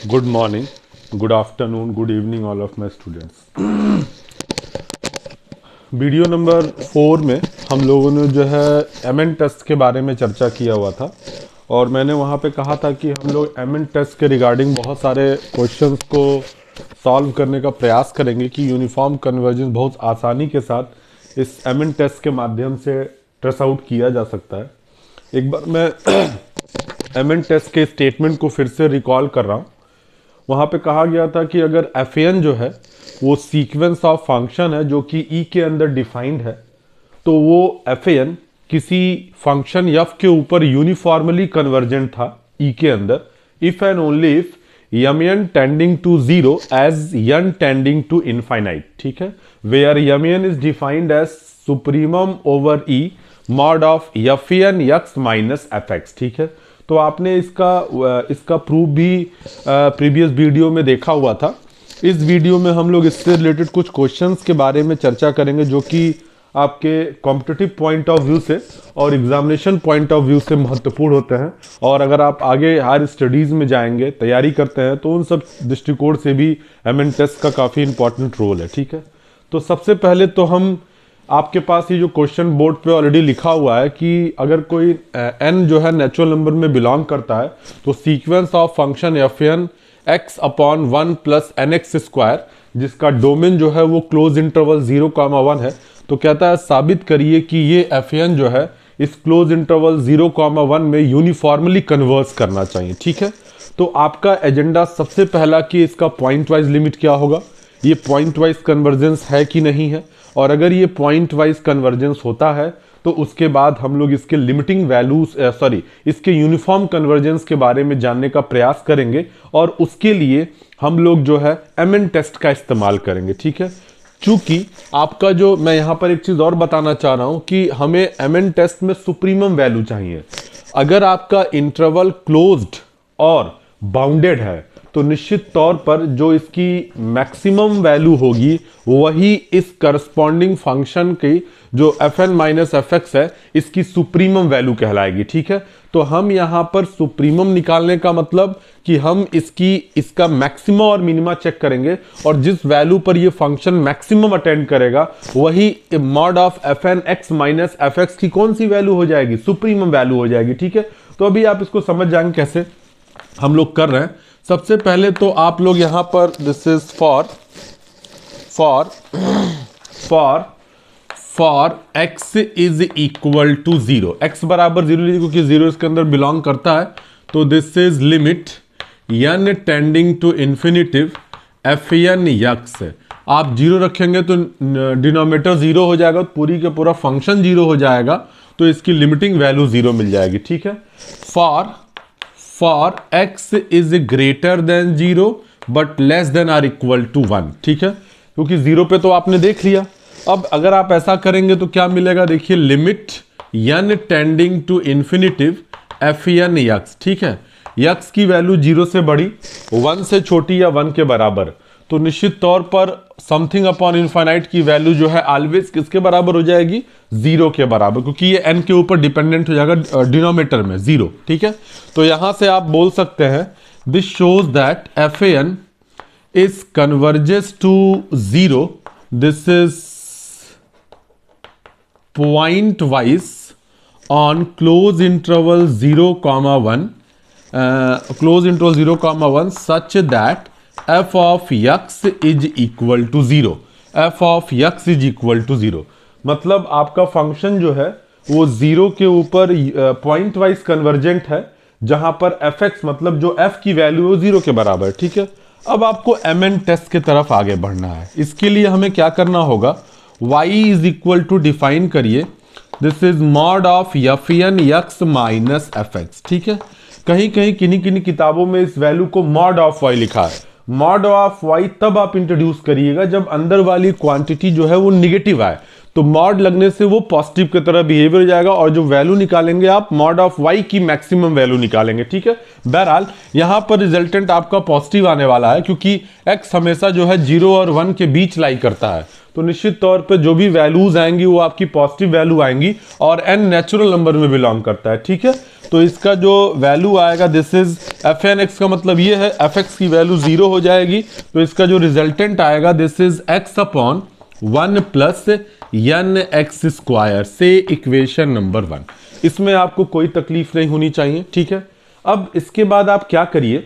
Good morning, good afternoon, good evening all of my students. Video number 4 में हम लोगों ने जो है एमएन टेस्ट के बारे में चर्चा किया हुआ था और मैंने वहाँ पे कहा था कि हम लोग एमएन टेस्ट के रिगार्डिंग बहुत सारे क्वेश्चंस को सॉल्व करने का प्रयास करेंगे कि यूनिफॉर्म कन्वर्जेंस बहुत आसानी के साथ इस एमएन टेस्ट के माध्यम से ट्रेस आउट किया जा सकता है। एक बार मैं एमएन टेस्ट के स्टेटमेंट को फिर से रिकॉल कर रहा हूँ। वहाँ पे कहा गया था कि अगर एफ जो है वो सीक्वेंस ऑफ फंक्शन है जो कि ई के अंदर डिफाइंड है, तो वो एफ किसी फंक्शन एफ के ऊपर यूनिफॉर्मली कन्वर्जेंट था ई के अंदर, if and only if M n tending to zero as n tending to infinite. ठीक है, where M n is defined as supremum over E mod of f n x minus f x. ठीक है, तो आपने इसका proof भी previous video में देखा हुआ था। इस वीडियो में हम लोग इससे रिलेटेड कुछ क्वेश्चंस के बारे में चर्चा करेंगे जो कि आपके कॉम्पिटिटिव पॉइंट ऑफ व्यू से और एग्जामिनेशन पॉइंट ऑफ व्यू से महत्वपूर्ण होते हैं। और अगर आप आगे हायर स्टडीज़ में जाएंगे, तैयारी करते हैं, तो उन सब दृष्टिकोण से भी एमएन टेस्ट का काफ़ी इंपॉर्टेंट रोल है। ठीक है, तो सबसे पहले तो हम आपके पास ये जो क्वेश्चन बोर्ड पे ऑलरेडी लिखा हुआ है कि अगर कोई n जो है नेचुरल नंबर में बिलोंग करता है तो sequence of function f n x upon 1 plus n x square, जिसका डोमेन जो है वो क्लोज इंटरवल 0,1 है, तो कहता है साबित करिए कि ये एफ एन जो है इस क्लोज इंटरवल 0,1 में यूनिफॉर्मली कन्वर्स करना चाहिए। ठीक है, तो आपका एजेंडा सबसे पहला कि इसका पॉइंट वाइज लिमिट क्या होगा, ये पॉइंट वाइज कन्वर्जेंस है कि नहीं है, और अगर ये पॉइंट वाइज कन्वर्जेंस होता है तो उसके बाद हम लोग इसके लिमिटिंग वैल्यूज इसके यूनिफॉर्म कन्वर्जेंस के बारे में जानने का प्रयास करेंगे और उसके लिए हम लोग जो है एमएन टेस्ट का इस्तेमाल करेंगे। ठीक है, चूंकि आपका जो मैं यहाँ पर एक चीज़ और बताना चाह रहा हूँ कि हमें एमएन टेस्ट में सुप्रीमम वैल्यू चाहिए। अगर आपका इंटरवल क्लोज्ड और बाउंडेड है तो निश्चित तौर पर जो इसकी मैक्सिमम वैल्यू होगी वही इस करस्पॉन्डिंग फंक्शन की जो f n minus f x है इसकी सुप्रीमम वैल्यू कहलाएगी। ठीक है, तो हम यहाँ पर सुप्रीमम निकालने का मतलब कि हम इसका मैक्सिमम और मिनिमा चेक करेंगे और जिस वैल्यू पर ये फंक्शन मैक्सिमम अटेंड करेगा वही mod of f n x minus f x की कौन सी वैल्यू हो जाएगी, सुप्रीमम वैल्यू हो जाएगी। ठीक है, तो अभी आप इसको समझ जाएंगे कैसे हम लोग कर रहे हैं। सबसे पहले तो आप लोग यहां पर this is for x is equal to 0, x बराबर 0 लीजिए क्योंकि 0 इसके अंदर बिलोंग करता है, तो this is limit n tending to infinitive f n x. आप 0 रखेंगे तो डिनोमिनेटर 0 हो जाएगा, पूरी के पूरा फंक्शन 0 हो जाएगा, तो इसकी लिमिटिंग वैल्यू 0 मिल जाएगी। ठीक है, for x is greater than 0 but less than or equal to 1। ठीक है, क्योंकि 0 पे तो आपने देख लिया। अब अगर आप ऐसा करेंगे तो क्या मिलेगा, देखिए limit n tending to infinitive f n x. ठीक है, x की वैल्यू 0 से बड़ी, 1 से छोटी या 1 के बराबर, तो निश्चित तौर पर समथिंग अपॉन इनफाइनाइट की वैल्यू जो है ऑलवेज किसके बराबर हो जाएगी, 0 के बराबर, क्योंकि ये n के ऊपर डिपेंडेंट हो जाएगा डिनोमिनेटर में 0। ठीक है, तो यहां से आप बोल सकते हैं this shows that f n is converges to 0, this is point wise on close interval 0,1 close interval 0,1 such that f of x is equal to 0, f of x is equal to 0, मतलब आपका function जो है वो 0 के ऊपर point wise convergent है, जहां पर fx मतलब जो f की वैल्यू है 0 के बराबर। ठीक है, अब आपको एमएन टेस्ट की तरफ आगे बढ़ना है। इसके लिए हमें क्या करना होगा, y is equal to define करिए this is mod of f n x minus f x. ठीक है, कहीं कहीं किन्हीं किन्हीं किताबों में इस वैल्यू को मॉड ऑफ y लिखा है। मॉड ऑफ y तब आप इंट्रोड्यूस करिएगा जब अंदर वाली क्वांटिटी जो है वो निगेटिव आए, तो मॉड लगने से वो पॉजिटिव की तरह बिहेवियर हो जाएगा, और जो वैल्यू निकालेंगे आप मॉड ऑफ y की मैक्सिमम वैल्यू निकालेंगे। ठीक है, बहरहाल यहां पर रिजल्टेंट आपका पॉजिटिव आने वाला है, क्योंकि x हमेशा जो है 0 और 1 के बीच लाई करता है, तो निश्चित तौर पे जो भी वैल्यूज आएंगी वो आपकी पॉजिटिव वैल्यू आएंगी, और n नेचुरल नंबर में बिलोंग करता है। ठीक है, तो इसका जो वैल्यू आएगा this is f n x, का मतलब ये है एफ एक्स की वैल्यू 0 हो जाएगी, तो इसका जो रिजल्टेंट आएगा this is x upon 1 plus n x square से इक्वेशन नंबर 1। इसमें आपको कोई तकलीफ नहीं होनी चाहिए। ठीक है, अब इसके बाद आप क्या करिए,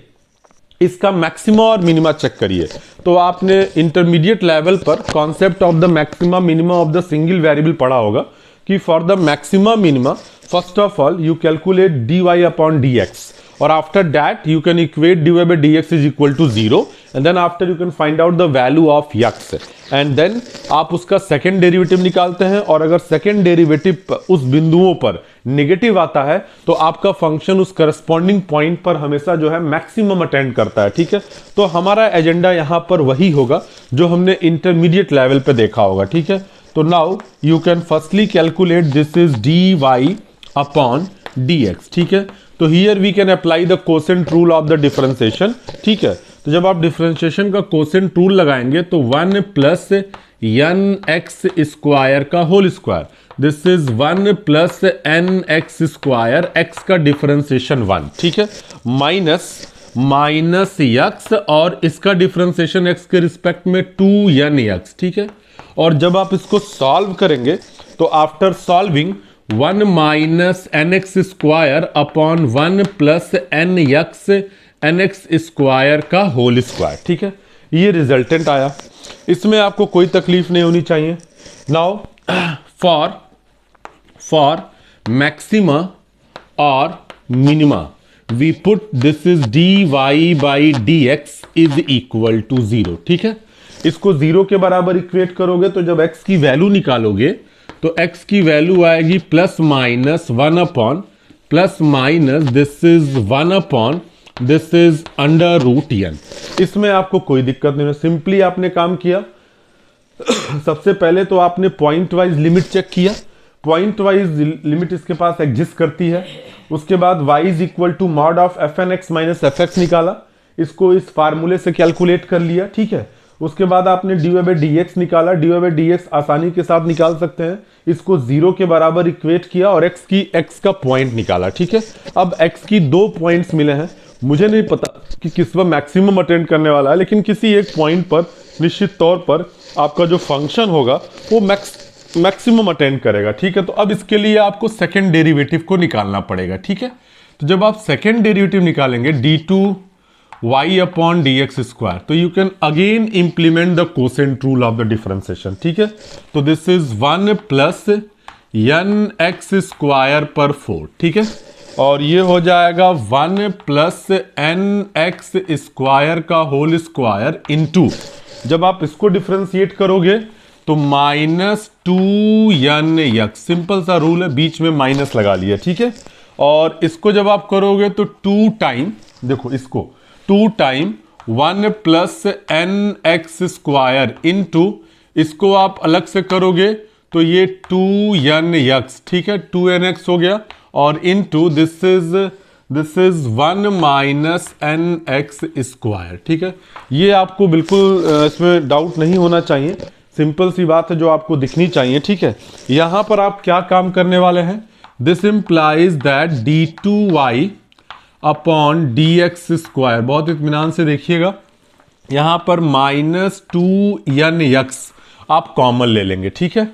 इसका मैक्सिमा और मिनिमा चेक करिए। तो आपने इंटरमीडिएट लेवल पर concept of the maxima minima of the single variable पढ़ा होगा कि for the maxima minima first of all you calculate dy upon dx, और after that you can equate dy by dx is equal to 0, and then after you can find out the value of x, and then आप उसका second derivative निकालते हैं, और अगर second derivative उस बिंदुओं पर नेगेटिव आता है तो आपका फंक्शन उस करस्पॉन्डिंग पॉइंट पर हमेशा जो है मैक्सिमम अटेंड करता है। ठीक है, तो हमारा एजेंडा यहां पर वही होगा जो हमने इंटरमीडिएट लेवल पे देखा होगा। ठीक है, तो now you can firstly calculate this is dy upon dx। ठीक है, तो here we can apply the quotient rule of the differentiation. ठीक है, तो जब आप डिफरेंशिएशन का कोसेंट रूल लगाएंगे तो 1 प्लस एन एक्स स्क्वायर का whole square, this is 1 plus n x square, x का डिफरेंशिएशन 1। ठीक है, माइनस एक्स, और इसका डिफरेंशिएशन एक्स के रिस्पेक्ट में 2 एक्स। ठीक है, और जब आप इसको सॉल्व करेंगे तो after solving 1 minus n x square upon 1 plus n x square का होल स्क्वायर। ठीक है, ये रिजल्टेंट आया, इसमें आपको कोई तकलीफ नहीं होनी चाहिए। नाउ फॉर मैक्सिमा और minima we put this is dy by dx is equal to 0। ठीक है, इसको 0 के बराबर इक्वेट करोगे तो जब x की वैल्यू निकालोगे तो x की वैल्यू आएगी plus minus 1 upon plus minus this is 1 upon this is under root n। इसमें आपको कोई दिक्कत नहीं है, सिंपली आपने काम किया सबसे पहले तो आपने पॉइंट वाइज लिमिट चेक किया, पॉइंट वाइज लिमिट इसके पास एग्जिस्ट करती है। उसके बाद y is equal to mod of f n x minus f x निकाला, इसको इस फार्मूले से कैलकुलेट कर लिया। ठीक है, उसके बाद आपने dy by dx निकाला, dy by dx आसानी के साथ निकाल सकते हैं, इसको 0 के बराबर इक्वेट किया और x का पॉइंट निकाला। ठीक है, अब x की 2 पॉइंट्स मिले हैं, मुझे नहीं पता कि किस पर मैक्सिमम अटेंड करने वाला है, लेकिन किसी एक पॉइंट पर निश्चित तौर पर आपका जो फंक्शन होगा वो मैक्सिमम अटेंड करेगा। ठीक है, तो अब इसके लिए आपको सेकेंड डेरिवेटिव को निकालना पड़ेगा। ठीक है, तो जब आप सेकेंड डेरिवेटिव निकालेंगे d2y अपॉन dx स्क्वायर, तो you can again implement the quotient rule of the differentiation. ठीक है, तो this is 1 plus n x square पर 4। ठीक है, और ये हो जाएगा 1 प्लस एन एक्स स्क्वायर का होल स्क्वायर इनटू, जब आप इसको डिफरेंशिएट करोगे तो माइनस 2n एक्स, सिंपल सा रूल है, बीच में माइनस लगा लिया। ठीक है, और इसको जब आप करोगे तो 2 टाइम, देखो इसको 2 time 1 plus n x square into, इसको आप अलग से करोगे तो ये 2n एक्स, ठीक है, 2nx हो गया, और into this is 1 minus n x square. ठीक है, ये आपको बिल्कुल इसमें डाउट नहीं होना चाहिए, सिंपल सी बात है जो आपको दिखनी चाहिए। ठीक है, यहां पर आप क्या काम करने वाले हैं, this implies that d2y upon dx square, बहुत इत्मीनान से देखिएगा, यहां पर माइनस 2nx आप कॉमन ले लेंगे। ठीक है,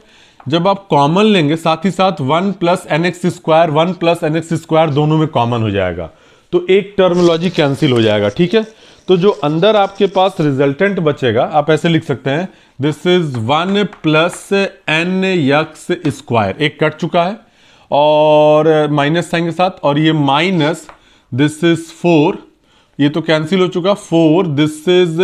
जब आप कॉमन लेंगे साथ ही साथ 1 plus n x square 1 plus n x square दोनों में कॉमन हो जाएगा, तो एक टर्मिनोलॉजी कैंसिल हो जाएगा। ठीक है, तो जो अंदर आपके पास रिजल्टेंट बचेगा आप ऐसे लिख सकते हैं, this is 1 plus n x square, एक कट चुका है और माइनस साइन के साथ, और ये माइनस दिस इज 4, ये तो कैंसिल हो चुका, 4 this is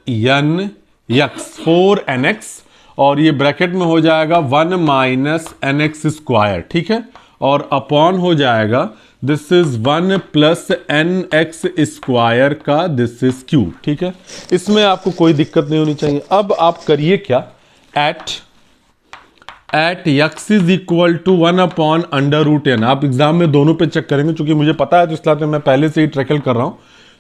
n x 4 n x, और ये ब्रैकेट में हो जाएगा 1 माइनस एन एक्स स्क्वायर। ठीक है, और अपॉन हो जाएगा this is 1 plus n x square का दिस इज क्यूब। ठीक है, इसमें आपको कोई दिक्कत नहीं होनी चाहिए। अब आप करिए क्या, at x is equal to 1/√n। आप एग्जाम में दोनों पे चेक करेंगे, क्योंकि मुझे पता है तो इसलिए मैं पहले से ही ट्रैकल कर रहा हूं।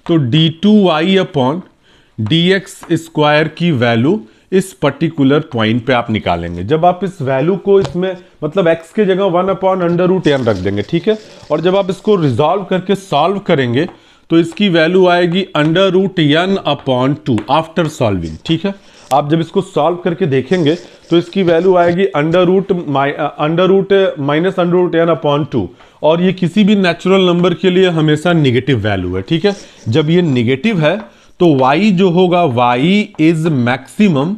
तो d2y/dx² की वैल्यू इस पर्टिकुलर पॉइंट पे आप निकालेंगे। जब आप इस वैल्यू को इसमें मतलब x के जगह 1/√n रख देंगे, ठीक है। और जब आप इसको रिजॉल्व करके सॉल्व करेंगे तो इसकी वैल्यू आएगी √n/2 आफ्टर सॉल्विंग, ठीक है। आप जब इसको सॉल्व करके देखेंगे तो इसकी वैल्यू आएगी -√n/2, और ये किसी भी नेचुरल नंबर के लिए हमेशा निगेटिव वैल्यू है, ठीक है। जब ये निगेटिव है तो y जो होगा y is maximum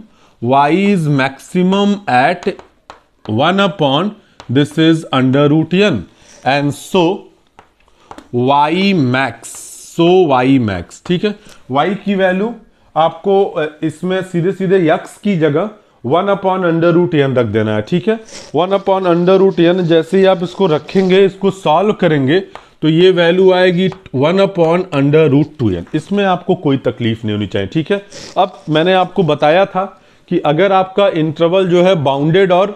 at 1/, this is √n, and so y max, ठीक है। y की वैल्यू आपको इसमें सीधे सीधे x की जगह 1/√n रख देना है, ठीक है। 1/√n जैसे ही आप इसको रखेंगे, इसको सॉल्व करेंगे तो ये वैल्यू आएगी 1/√2n। इसमें आपको कोई तकलीफ नहीं होनी चाहिए, ठीक है। अब मैंने आपको बताया था कि अगर आपका इंटरवल जो है बाउंडेड और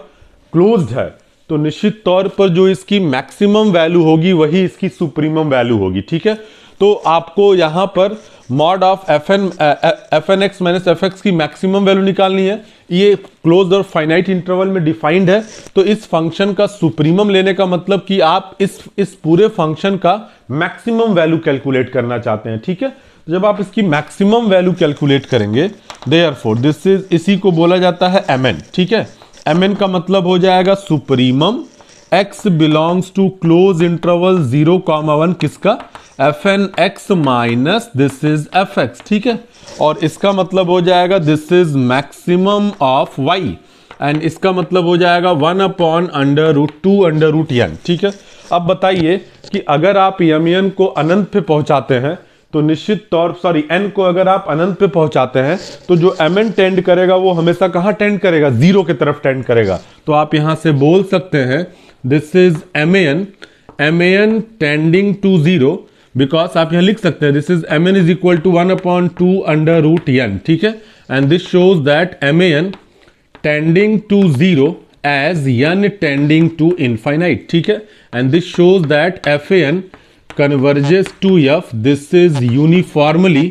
क्लोज्ड है तो निश्चित तौर पर जो इसकी मैक्सिमम वैल्यू होगी वही इसकी सुप्रीमम वैल्यू होगी, ठीक है। तो आपको यहां पर मॉड ऑफ fn(x - fx) की मैक्सिमम वैल्यू निकालनी है। ये क्लोज्ड और फाइनाइट इंटरवल में डिफाइंड है। तो इस फंक्शन का सुप्रीमम लेने का मतलब कि आप इस पूरे फंक्शन का मैक्सिमम वैल्यू कैलकुलेट करना चाहते हैं, ठीक है। तो जब आप इसकी मैक्सिमम वैल्यू कैलकुलेट करेंगे, देयरफॉर दिस इज, इसी को बोला जाता है mn, ठीक है। mn का मतलब हो जाएगा supremum x belongs to close interval 0,1 किसका, fn(x minus this is fx, ठीक है। और इसका मतलब हो जाएगा this is maximum of y, and इसका मतलब हो जाएगा 1/√2n, ठीक है। अब बताइए कि अगर आप mn को अनंत पे पहुंचाते हैं तो निश्चित तौर n को अगर आप अनंत पे पहुंचाते हैं तो जो mn टेंड करेगा वो हमेशा कहां टेंड करेगा, 0 की तरफ टेंड करेगा। तो आप यहां से बोल सकते हैं this is man tending to 0, because आप यहां लिख सकते हैं this is mn is equal to 1/2n, ठीक है। And this shows that man tending to 0 as n tending to infinite, ठीक है। And this shows that fan converges to f, this is uniformly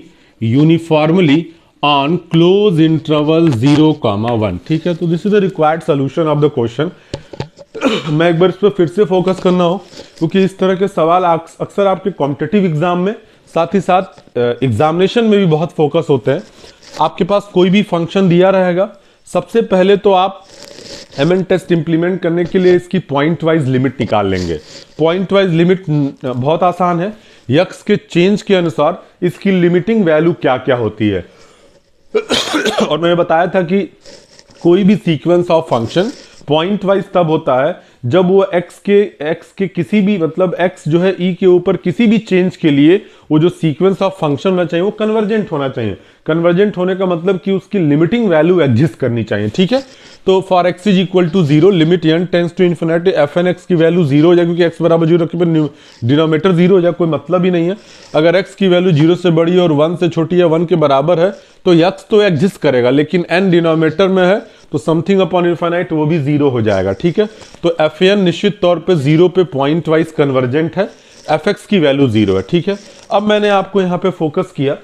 on close interval 0,1, ठीक है। तो this is the required solution of the question. मैं एक बार इस पर फिर से फोकस करना हो, क्योंकि इस तरह के सवाल अक्सर आपके कॉम्पिटिटिव एग्जाम में, साथ ही साथ एग्जामिनेशन में भी बहुत फोकस होते हैं। आपके पास कोई भी फंक्शन दिया रहेगा, सबसे पहले तो आप mn टेस्ट इंप्लीमेंट करने के लिए इसकी पॉइंट वाइज लिमिट निकाल लेंगे। पॉइंट वाइज लिमिट बहुत आसान है, x के चेंज के अनुसार इसकी लिमिटिंग वैल्यू क्या क्या होती है। और मैंने बताया था कि कोई भी sequence of function point wise तब होता है जब वो x के किसी भी मतलब x जो है e के ऊपर किसी भी चेंज के लिए वो जो सीक्वेंस ऑफ फंक्शन होना चाहिए वो कन्वर्जेंट होना चाहिए। कन्वर्जेंट होने का मतलब कि उसकी लिमिटिंग वैल्यू एग्जिस्ट करनी चाहिए, ठीक है। तो for x is equal to 0 limit n tends to infinity fn(x) की वैल्यू 0 हो जाए, क्योंकि x बराबर 0 रखने पर डिनोमिनेटर 0 हो जाए, कोई मतलब ही नहीं है। अगर x की वैल्यू 0 से बड़ी और 1 से छोटी या 1 के बराबर है तो x तो एग्जिस्ट करेगा, लेकिन n डिनोमिनेटर में है तो समथिंग अपॉन इन्फिनिट वो भी 0 हो जाएगा, ठीक है। तो fn निश्चित तौर पे 0 पे पॉइंट वाइज कन्वर्जेंट है, fx की वैल्यू 0 है, ठीक है। अब मैंने आपको यहाँ पे फोकस किया,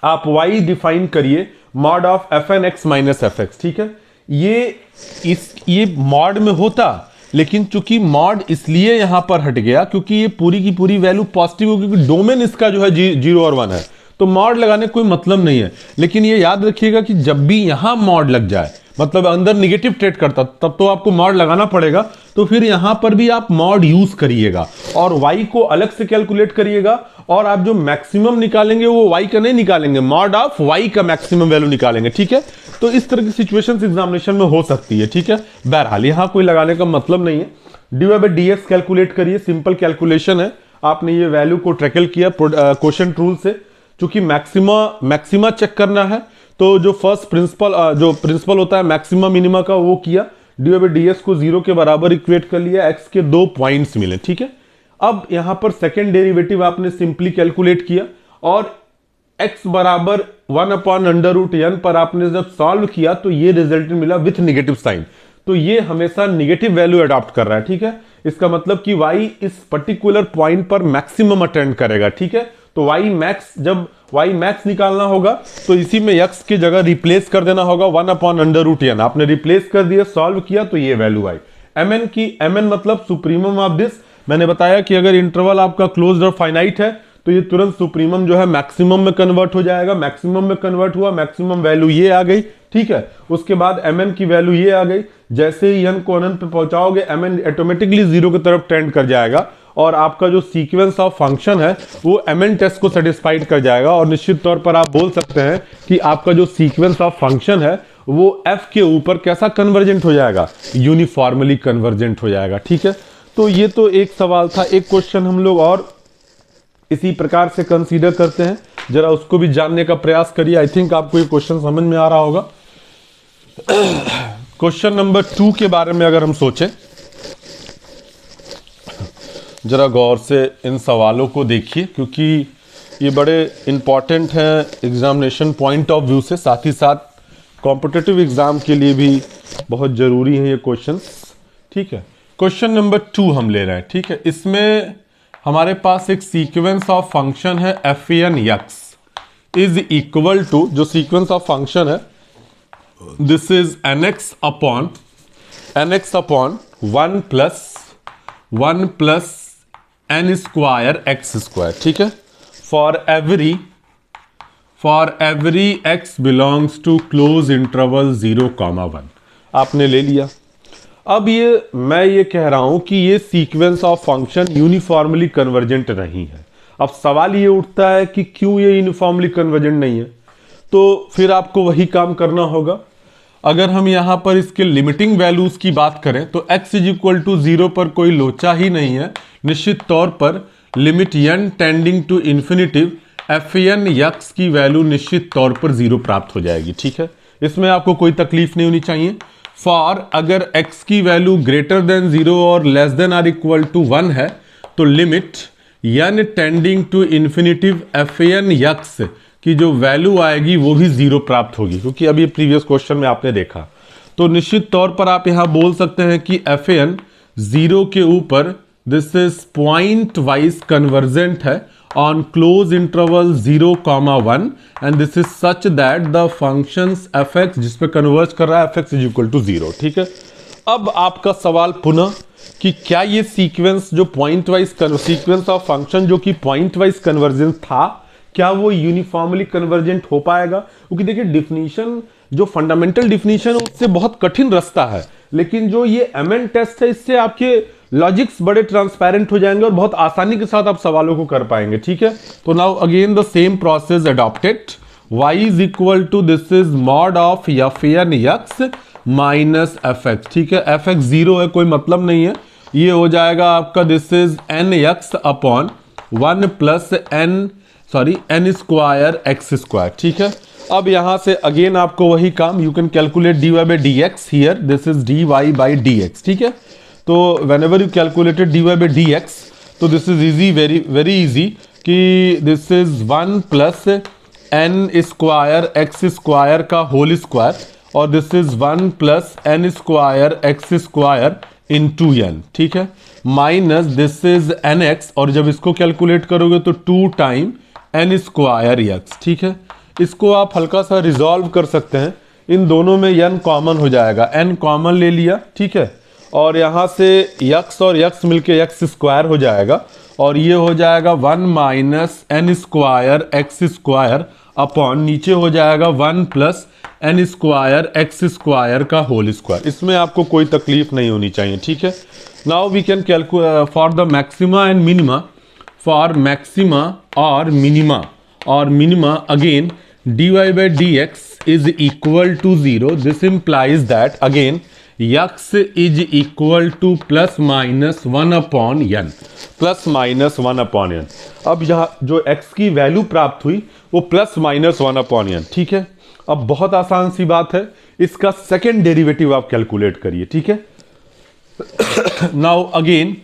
आप y डिफाइन करिए मॉड ऑफ fn(x - fx), ठीक है। ये मॉड में होता, लेकिन चूंकि मॉड इसलिए यहां पर हट गया क्योंकि ये पूरी की पूरी वैल्यू पॉजिटिव होगी, क्योंकि डोमेन इसका जो है 0 और 1 है, तो मॉड लगाने कोई मतलब नहीं है। लेकिन ये याद रखिएगा कि जब भी यहां मॉड लग जाए, मतलब अंदर निगेटिव ट्रेड करता, तब तो आपको मॉड लगाना पड़ेगा। तो फिर यहां पर भी आप मॉड यूज करिएगा और y को अलग से कैलकुलेट करिएगा, और आप जो मैक्सिमम निकालेंगे वो y का नहीं निकालेंगे, मॉड ऑफ y का मैक्सिमम वैल्यू निकालेंगे, ठीक है। तो इस तरह की सिचुएशंस एग्जामिनेशन में हो सकती है, ठीक है। बहरहाल यहां कोई लगाने का मतलब नहीं है। dy/dx कैलकुलेट करिए, सिंपल कैलकुलेशन है। आपने ये वैल्यू को ट्रैकल किया क्वोशंट रूल से, चूंकि मैक्सिमा चेक करना है तो जो फर्स्ट प्रिंसिपल होता है मैक्सिमा मिनिमा का वो किया, dy/dx को 0 के बराबर इक्वेट कर लिया, x के 2 पॉइंट्स मिले, ठीक है। अब यहां पर सेकेंड डेरिवेटिव आपने सिंपली कैलकुलेट किया और x बराबर 1/√n पर आपने जब सॉल्व किया तो ये रिजल्ट मिला विथ नेगेटिव साइन। तो ये हमेशा निगेटिव वैल्यू अडॉप्ट कर रहा है, ठीक है। इसका मतलब कि y इस पर्टिकुलर पॉइंट पर मैक्सिमम अटेंड करेगा, ठीक है। तो y मैक्स, जब y मैक्स निकालना होगा तो इसी में x की जगह रिप्लेस कर देना होगा 1/√n। आपने रिप्लेस कर दिया, सॉल्व किया तो ये वैल्यू आई। mn मतलब सुप्रीमम ऑफ दिस। मैंने बताया कि अगर इंटरवल आपका क्लोज्ड और फाइनाइट है तो ये तुरंत सुप्रीमम जो है मैक्सिमम में कन्वर्ट हो जाएगा। मैक्सिमम में कन्वर्ट हुआ, मैक्सिमम वैल्यू ये आ गई, ठीक है। उसके बाद mn की वैल्यू ये आ गई। जैसे ही n को अनंत पे पहुंचाओगे mn ऑटोमेटिकली 0 की तरफ टेंड कर जाएगा और आपका जो सीक्वेंस ऑफ फंक्शन है वो mn टेस्ट को सेटिस्फाइड कर जाएगा। और निश्चित तौर पर आप बोल सकते हैं कि आपका जो सीक्वेंस ऑफ फंक्शन है वो f के ऊपर कैसा कन्वर्जेंट हो जाएगा, यूनिफॉर्मली कन्वर्जेंट हो जाएगा, ठीक है। तो ये तो एक सवाल था। एक क्वेश्चन हम लोग और इसी प्रकार से कंसीडर करते हैं, जरा उसको भी जानने का प्रयास करिए। आई थिंक आपको ये क्वेश्चन समझ में आ रहा होगा। क्वेश्चन नंबर 2 के बारे में अगर हम सोचें, जरा गौर से इन सवालों को देखिए क्योंकि ये बड़े इंपॉर्टेंट हैं एग्जामिनेशन पॉइंट ऑफ व्यू से, साथ ही साथ कॉम्पिटिटिव एग्जाम के लिए भी बहुत जरूरी है ये क्वेश्चंस, ठीक है। क्वेश्चन नंबर 2 हम ले रहे हैं, ठीक है। इसमें हमारे पास एक सीक्वेंस ऑफ फंक्शन है fn x is equal to, जो सीक्वेंस ऑफ फंक्शन है this is nx upon 1 plus n square x square, ठीक है। For every x belongs to close interval 0,1 आपने ले लिया। अब मैं ये कह रहा हूं कि ये sequence of function uniformly convergent नहीं है। अब सवाल ये उठता है कि क्यों ये यूनिफॉर्मली कन्वर्जेंट नहीं है, तो फिर आपको वही काम करना होगा। अगर हम यहां पर इसके लिमिटिंग वैल्यूज की बात करें तो x इज इक्वल टू 0 पर कोई लोचा ही नहीं है। निश्चित तौर पर limit n tending to infinitive fn x की वैल्यू निश्चित तौर पर 0 प्राप्त हो जाएगी, ठीक है। इसमें आपको कोई तकलीफ नहीं होनी चाहिए। फॉर अगर x की वैल्यू ग्रेटर देन 0 और less than or equal to 1 है तो limit n tending to infinitive fn x की जो वैल्यू आएगी वो भी 0 प्राप्त होगी, क्योंकि अभी प्रीवियस क्वेश्चन में आपने देखा। तो निश्चित तौर पर आप यहां बोल सकते हैं कि fn 0 के ऊपर this is point wise convergent है on close interval 0,1 and this is such that the functions fx जिस पे कन्वर्ज कर रहा है fx is equal to 0, ठीक है। अब आपका सवाल पुनः कि क्या ये सीक्वेंस जो point wise sequence of function जो कि पॉइंट वाइज कन्वर्जेंट था, क्या वो यूनिफॉर्मली कन्वर्जेंट हो पाएगा? क्योंकि देखिए डिफिनीशन, जो फंडामेंटल डिफिनीशन है उससे बहुत कठिन रास्ता है, लेकिन जो ये mn टेस्ट है इससे आपके लॉजिक्स बड़े ट्रांसपेरेंट हो जाएंगे और बहुत आसानी के साथ आप सवालों को कर पाएंगे, ठीक है। तो now again the same process adopted, y is equal to this is mod of fn x minus fx, ठीक है। fx 0 है, कोई मतलब नहीं है, ये हो जाएगा आपका this is nx upon 1 plus n square x square, ठीक है। अब यहां से अगेन आपको वही काम, you can calculate dy by dx here, this is dy by dx, ठीक है। तो whenever you calculated dy by dx, तो this is easy, very easy कि this is 1 plus n square x square का whole square और this is 1 plus n square x square into n, ठीक है, minus this is nx और जब इसको calculate करोगे तो 2 टाइम n स्क्वायर x, ठीक है। इसको आप हल्का सा रिजॉल्व कर सकते हैं, इन दोनों में n कॉमन हो जाएगा, n कॉमन ले लिया, ठीक है, और यहाँ से x और x मिलके x स्क्वायर हो जाएगा और ये हो जाएगा 1 minus n square x square upon नीचे हो जाएगा 1 plus n square x square का होल स्क्वायर। इसमें आपको कोई तकलीफ नहीं होनी चाहिए, ठीक है। Now we can calculate for the maxima and minima, for maxima और minima again dy by dx is equal to 0. This implies that again x is equal to plus minus 1 upon n, plus minus 1 upon n। अब यहाँ जो x की value प्राप्त हुई वो plus minus 1 upon n, ठीक है। अब बहुत आसान सी बात है, इसका सेकेंड डेरिवेटिव आप कैलकुलेट करिए, ठीक है। Now again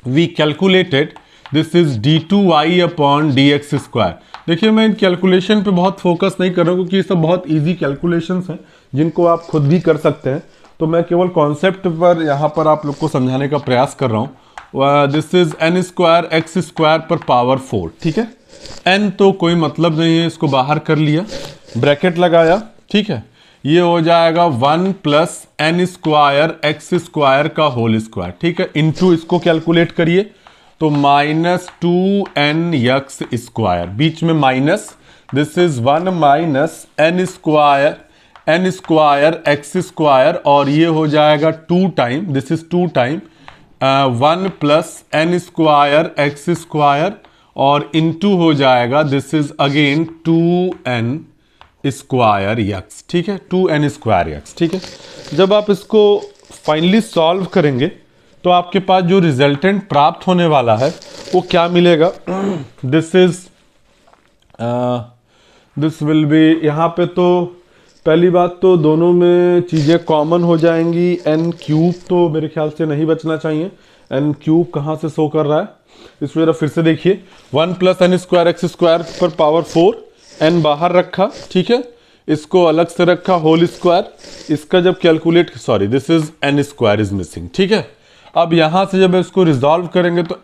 we calculated this is d2y upon dx square. देखिए मैं इन कैलकुलेशन पे बहुत फोकस नहीं कर रहा हूँ क्योंकि ये सब बहुत इजी कैलकुलेशंस हैं जिनको आप खुद भी कर सकते हैं। तो मैं केवल कॉन्सेप्ट पर यहाँ पर आप लोग को समझाने का प्रयास कर रहा हूँ। This is n square x square पर पावर 4, ठीक है। n तो कोई मतलब नहीं है, इसको बाहर कर लिया, ब्रैकेट लगाया, ठीक है। ये हो जाएगा 1 plus n square x square का होल स्क्वायर, ठीक है, इंटू इसको कैलकुलेट करिए तो -2n एक्स स्क्वायर, बीच में minus, this is 1 minus n square x square, और ये हो जाएगा 2 time, this is 2 time 1 plus n square x square, और इनटू हो जाएगा this is again 2n square x, ठीक है, 2n स्क्वायर एक्स, ठीक है। जब आप इसको फाइनली सॉल्व करेंगे तो आपके पास जो रिजल्टेंट प्राप्त होने वाला है वो क्या मिलेगा, दिस विल बी, यहाँ पे तो पहली बात तो दोनों में चीज़ें कॉमन हो जाएंगी, n क्यूब तो मेरे ख्याल से नहीं बचना चाहिए, n क्यूब कहाँ से शो कर रहा है, इसको जरा फिर से देखिए, 1 plus n square x square पर पावर 4, n बाहर रखा, ठीक है, इसको अलग से रखा होल स्क्वायर, इसका जब calculate, sorry this is n square is missing, ठीक है। अब यहाँ से जब इसको रिजॉल्व करेंगे तो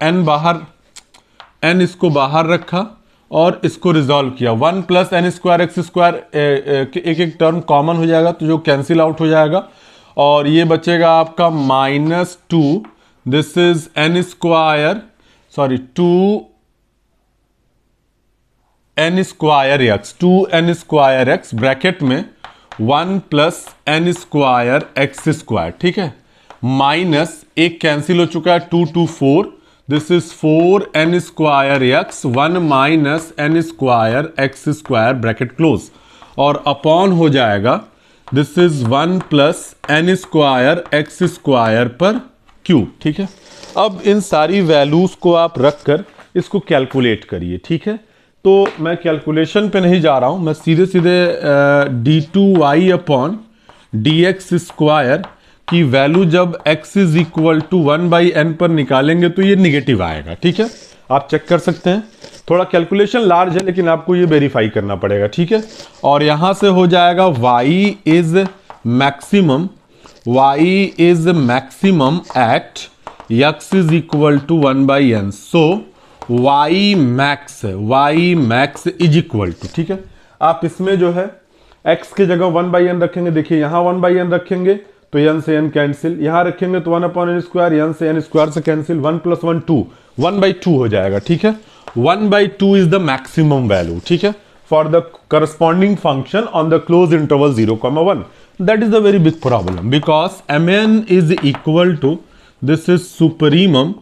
n इसको बाहर रखा और इसको रिजॉल्व किया, 1 plus n square x square, एक एक टर्म कॉमन हो जाएगा तो जो कैंसिल आउट हो जाएगा, और ये बचेगा आपका -2, this is n square, sorry 2n square x, 2n square x bracket में 1 plus n square x square, ठीक है, माइनस एक कैंसिल हो चुका है, 2 2 4, this is 4n square x, 1 minus n square x square bracket close, और upon हो जाएगा this is 1 plus n square x square पर क्यूब, ठीक है। अब इन सारी वैल्यूज को आप रखकर इसको कैलकुलेट करिए, ठीक है। तो मैं कैलकुलेशन पे नहीं जा रहा हूं, मैं सीधे सीधे d2y अपॉन dx स्क्वायर की वैल्यू जब x is equal to 1/n पर निकालेंगे तो ये निगेटिव आएगा, ठीक है, आप चेक कर सकते हैं। थोड़ा कैलकुलेशन लार्ज है लेकिन आपको ये वेरीफाई करना पड़ेगा, ठीक है। और यहां से हो जाएगा y is maximum at x is equal to 1/n, so y max is equal to, ठीक है। आप इसमें जो है x की जगह 1/n रखेंगे, देखिए यहां 1/n रखेंगे तो n से n कैंसिल, यहां रखेंगे तो 1/n स्क्वायर, n से n स्क्वायर से कैंसिल, 1 प्लस 1 2, 1/2 हो जाएगा, ठीक है। 1/2 इज द मैक्सिमम वैल्यू, ठीक है, for the corresponding function on the closed interval 0,1, that is the very big problem, because mn is equal to, this is supremum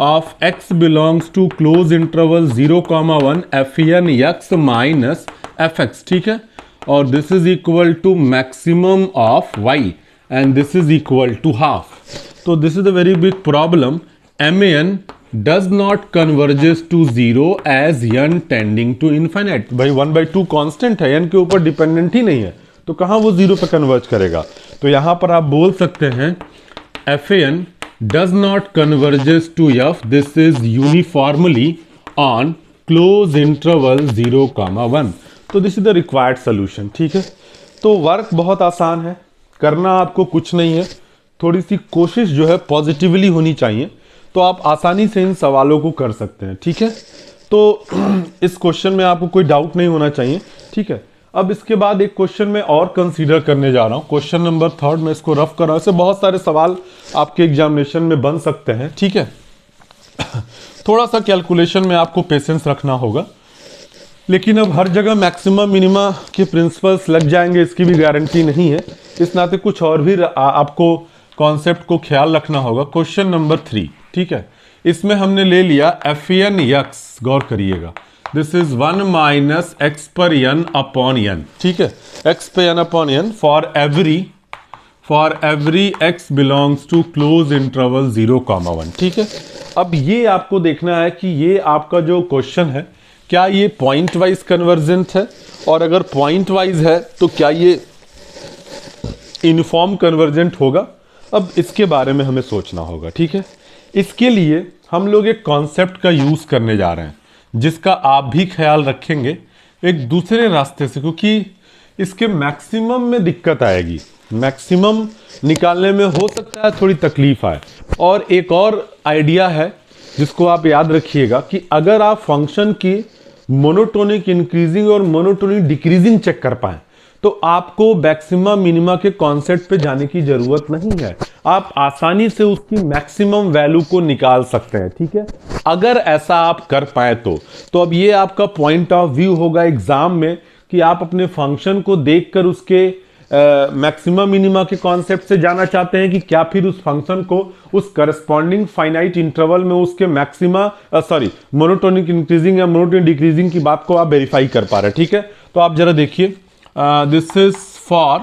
of x belongs to close interval 0,1 fn x minus fx, ठीक है, और this is equal to maximum of y and this is equal to half. So this is a very big problem. MN does not converges to 0 as n tending to infinite. भाई 1/2 constant है, n के ऊपर dependent ही नहीं है, तो कहाँ वो 0 पे कन्वर्ज करेगा। तो यहाँ पर आप बोल सकते हैं FAN does not converges to f, this is uniformly on close interval 0,1. तो this is the required solution, ठीक है। तो वर्क बहुत आसान है, करना आपको कुछ नहीं है, थोड़ी सी कोशिश जो है पॉजिटिवली होनी चाहिए, तो आप आसानी से इन सवालों को कर सकते हैं, ठीक है। तो इस क्वेश्चन में आपको कोई डाउट नहीं होना चाहिए, ठीक है। अब इसके बाद एक क्वेश्चन में और कंसीडर करने जा रहा हूं, क्वेश्चन नंबर 3 में इसको रफ कर रहा हूं, इससे बहुत सारे सवाल आपके एग्जामिनेशन में बन सकते हैं, ठीक है। थोड़ा सा कैलकुलेशन में आपको पेशेंस रखना होगा, लेकिन अब हर जगह मैक्सिमम मिनिमा के प्रिंसिपल्स लग जाएंगे इसकी भी गारंटी नहीं है, इस नाते कुछ और भी आपको कॉन्सेप्ट को ख्याल रखना होगा। क्वेश्चन नंबर 3, ठीक है, इसमें हमने ले लिया FAN x, गौर करिएगा, दिस इज 1 माइनस एक्स पर n अपॉन n, ठीक है, x पे n upon n for every x belongs to close interval 0,1, ठीक है। अब ये आपको देखना है कि ये आपका जो क्वेश्चन है क्या ये पॉइंट वाइज कन्वर्जेंट है, और अगर पॉइंट वाइज है तो क्या ये यूनिफॉर्म कन्वर्जेंट होगा। अब इसके बारे में हमें सोचना होगा, ठीक है। इसके लिए हम लोग एक कॉन्सेप्ट का यूज करने जा रहे हैं जिसका आप भी ख्याल रखेंगे एक दूसरे रास्ते से, क्योंकि इसके मैक्सिमम में दिक्कत आएगी। मैक्सिमम निकालने में हो सकता है थोड़ी तकलीफ आए। और एक और आइडिया है जिसको आप याद रखिएगा कि अगर आप फंक्शन की मोनोटोनिक इंक्रीजिंग और मोनोटोनिक डिक्रीजिंग चेक कर पाए तो आपको मैक्सिमा मिनिमा के कॉन्सेप्ट पे जाने की जरूरत नहीं है, आप आसानी से उसकी मैक्सिमम वैल्यू को निकाल सकते हैं। ठीक है, अगर ऐसा आप कर पाए तो अब ये आपका पॉइंट ऑफ व्यू होगा एग्जाम में कि आप अपने फंक्शन को देखकर उसके मैक्सिमम मिनिमा के कॉन्सेप्ट से जाना चाहते हैं कि क्या फिर उस फंक्शन को उस करस्पॉन्डिंग फाइनाइट इंटरवल में उसके मैक्सिमा मोनोटोनिक इंक्रीजिंग या मोनोटोनिक डिक्रीजिंग की बात को आप वेरीफाई कर पा रहे हैं। ठीक है, तो आप जरा देखिए, this is for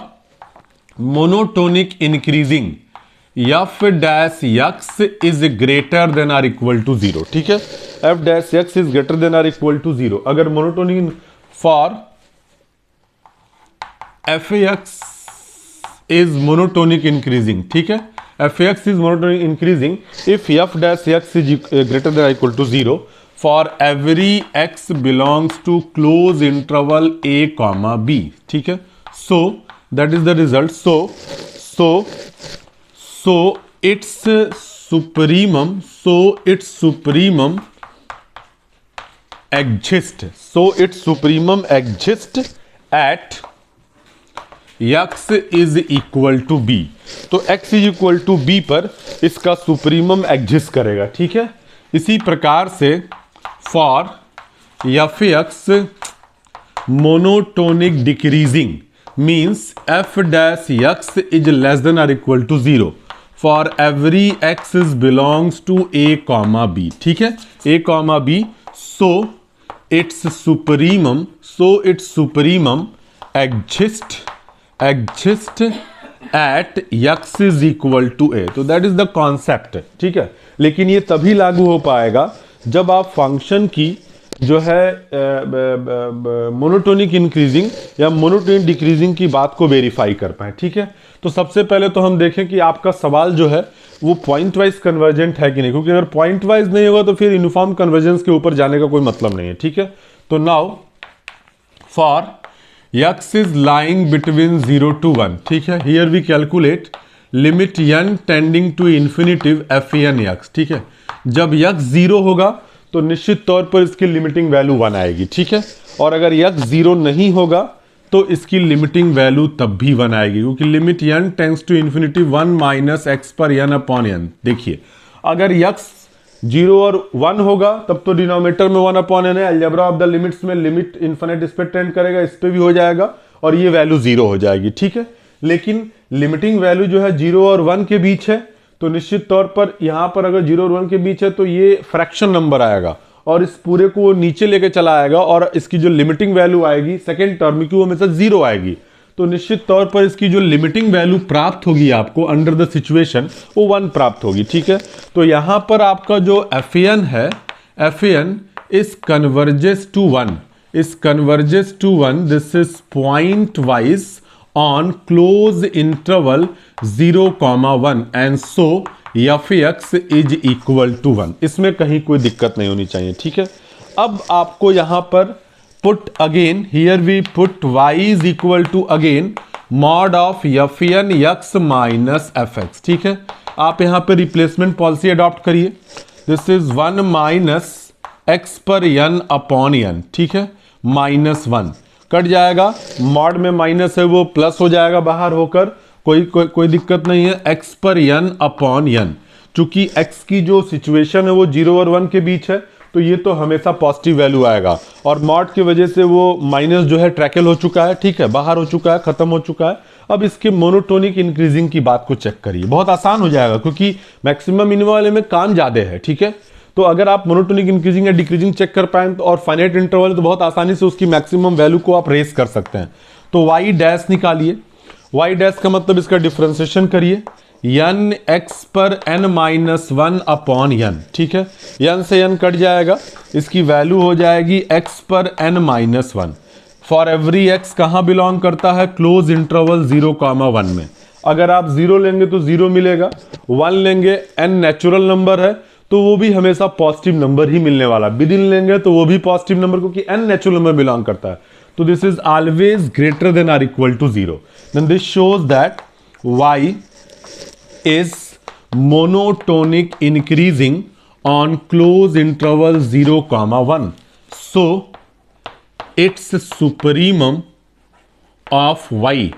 monotonic increasing f dash x is greater than or equal to 0। ठीक है, f dash x is greater than or equal to 0। अगर monotonic for f x is monotonic increasing, ठीक है, f x is monotonic increasing if f dash x is greater than equal to 0 for every x belongs to close interval a comma b. ठीक है, so that is the result. So it's supremum exist at x is equal to b. तो x is equal to b पर इसका supremum exist करेगा। ठीक है, इसी प्रकार से for f x monotonic decreasing means f dash x is less than or equal to 0 for every x is belongs to a comma b. ठीक है, a comma b, so it's supremum exist at x is equal to a. तो that is the concept. ठीक है, लेकिन ये तभी लागू हो पाएगा जब आप फंक्शन की जो है मोनोटोनिक इंक्रीजिंग या मोनोटोनिक डिक्रीजिंग की बात को वेरीफाई कर पाए। ठीक है, तो सबसे पहले तो हम देखें कि आपका सवाल जो है वो पॉइंट वाइज कन्वर्जेंट है कि नहीं, क्योंकि अगर पॉइंट वाइज नहीं होगा तो फिर यूनिफॉर्म कन्वर्जेंस के ऊपर जाने का कोई मतलब नहीं है। ठीक है, तो now for x is lying between 0 to 1, ठीक है, here we calculate limit n tending to infinitive f(n) x। ठीक है, जब x 0 होगा तो निश्चित तौर पर इसकी लिमिटिंग वैल्यू 1 आएगी। ठीक है, और अगर x 0 नहीं होगा तो इसकी लिमिटिंग वैल्यू तब भी 1 आएगी, क्योंकि limit n tends to infinity 1 minus x पर n अपॉन n। देखिए, अगर x 0 और 1 होगा तब तो डिनोमिनेटर में 1 अपॉन n है, अलजेब्रा ऑफ द लिमिट्स में लिमिट इन्फिनिट इस पे टेंड करेगा, इस पे भी हो जाएगा और ये वैल्यू 0 हो जाएगी। ठीक है, लेकिन लिमिटिंग वैल्यू जो है 0 और 1 के बीच है, तो निश्चित तौर पर यहां पर अगर 0 और 1 के बीच है तो ये फ्रैक्शन नंबर आएगा और इस पूरे को वो नीचे लेके चला आएगा और इसकी जो लिमिटिंग वैल्यू आएगी सेकेंड टर्म की वो हमेशा 0 आएगी। तो निश्चित तौर पर इसकी जो लिमिटिंग वैल्यू प्राप्त होगी आपको अंडर द सिचुएशन वो 1 प्राप्त होगी। ठीक है, तो यहां पर आपका जो एफ(n) है, f) is converges to 1, this is point wise on close interval 0,1 and so f x is equal to 1। इसमें कहीं कोई दिक्कत नहीं होनी चाहिए। ठीक है, अब आपको यहां पर put again, here we put y is equal to again mod of f(n) x minus fx। ठीक है, आप यहाँ पे रिप्लेसमेंट पॉलिसी अडॉप्ट करिए, दिस इज 1 माइनस एक्स पर n अपॉन n। ठीक है, -1 कट जाएगा, मॉड में माइनस है वो प्लस हो जाएगा बाहर होकर, कोई दिक्कत नहीं है, x पर n अपॉन n। चूंकि x की जो सिचुएशन है वो 0 और 1 के बीच है तो ये तो हमेशा पॉजिटिव वैल्यू आएगा और मॉड की वजह से वो माइनस जो है ट्रैकल हो चुका है। ठीक है, बाहर हो चुका है, खत्म हो चुका है। अब इसके मोनोटोनिक इंक्रीजिंग की बात को चेक करिए, बहुत आसान हो जाएगा क्योंकि मैक्सिमम मिनिमम वाले में काम ज्यादा है। ठीक है, तो अगर आप मोनोटोनिक इंक्रीजिंग या डिक्रीजिंग चेक कर पाए और फाइनाइट इंटरवल तो बहुत आसानी से उसकी मैक्सिमम वैल्यू को आप रेस कर सकते हैं। तो वाई डैश निकालिए, वाई डैश का मतलब इसका डिफ्रेंसिएशन करिए, n x पर n-1 अपॉन n। ठीक है, n से n कट जाएगा, इसकी वैल्यू हो जाएगी x पर n-1 फॉर एवरी x कहाँ बिलोंग करता है, क्लोज इंटरवल 0,1 में। अगर आप 0 लेंगे तो 0 मिलेगा, 1 लेंगे, n नेचुरल नंबर है तो वो भी हमेशा पॉजिटिव नंबर ही मिलने वाला, विदिन लेंगे तो वो भी पॉजिटिव नंबर, क्योंकि n नेचुरल नंबर बिलोंग करता है। तो this is always greater than or equal to 0। Then this shows that y is monotonic increasing on close interval 0, 1. So its supremum of y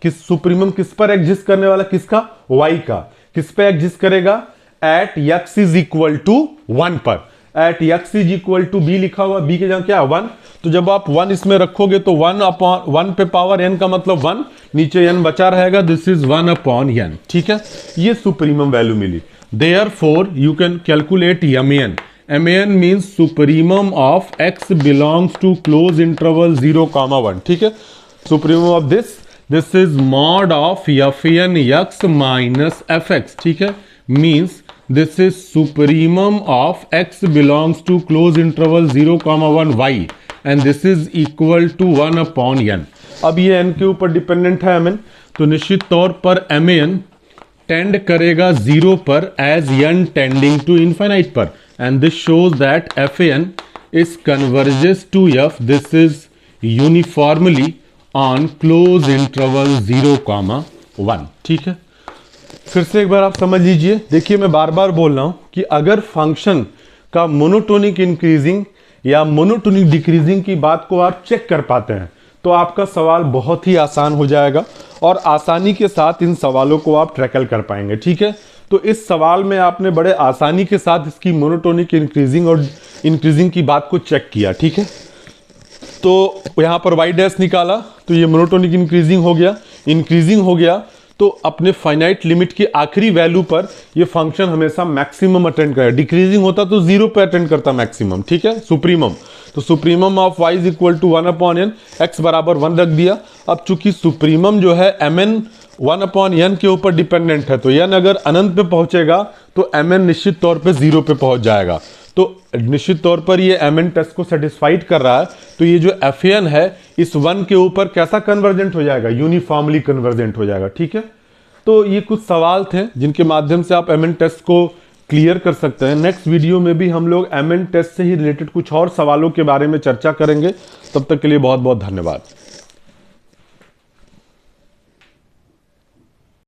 supremum किस पर exist करने वाला, किसका, y का। किस पे एग्जिस्ट करेगा, at x is equal to 1 पर। At x is equal to b लिखा हुआ, b के जगह क्या 1, तो जब आप 1 इसमें रखोगे तो 1 पे पावर n का मतलब 1, नीचे n बचा रहेगा, दिस इज 1 अपॉन n। ठीक है, ये सुप्रीमम वैल्यू मिली। Therefore you can calculate MAN। MAN means supremum of x belongs to close interval 0, 1। ठीक है, supremum of this is mod of FN x minus fx। ठीक है, means this is supremum of x belongs to close interval 0, 1 y and this is equal to 1 upon n। अब ये n के ऊपर dependent है mn, तो निश्चित तौर पर MAN टेंड करेगा 0 पर as n tending to infinite पर, and this shows that FAN is converges to f, this is uniformly on close interval 0, 1। ठीक है, फिर से एक बार आप समझ लीजिए। देखिए मैं बार बार बोल रहा हूं कि अगर फंक्शन का मोनोटोनिक इंक्रीजिंग या मोनोटोनिक डिक्रीजिंग की बात को आप चेक कर पाते हैं तो आपका सवाल बहुत ही आसान हो जाएगा और आसानी के साथ इन सवालों को आप टैकल कर पाएंगे। ठीक है, तो इस सवाल में आपने बड़े आसानी के साथ इसकी मोनोटोनिक इंक्रीजिंग और इंक्रीजिंग की बात को चेक किया। ठीक है, तो यहाँ पर y डैश निकाला तो ये मोनोटोनिक इंक्रीजिंग हो गया, तो अपने फाइनाइट लिमिट की आखिरी वैल्यू पर ये फंक्शन हमेशा मैक्सिमम अटेंड करेगा। डिक्रीजिंग होता तो 0 पे अटेंड करता मैक्सिमम। ठीक है, सुप्रीमम, तो supremum of y is equal to 1 upon n, x बराबर 1 रख दिया। अब चूंकि सुप्रीमम जो है mn 1 अपॉन n के ऊपर डिपेंडेंट है, तो n अगर अनंत पे पहुंचेगा तो mn निश्चित तौर पे 0 पे पहुंच जाएगा। तो निश्चित तौर पर ये MN टेस्ट को सेटिस्फाइड कर रहा है, तो ये जो FAN है इस 1 के ऊपर कैसा कन्वर्जेंट हो जाएगा, यूनिफॉर्मली कन्वर्जेंट हो जाएगा। ठीक है, तो ये कुछ सवाल थे जिनके माध्यम से आप MN टेस्ट को क्लियर कर सकते हैं। नेक्स्ट वीडियो में भी हम लोग MN टेस्ट से ही रिलेटेड कुछ और सवालों के बारे में चर्चा करेंगे। तब तक के लिए बहुत बहुत धन्यवाद।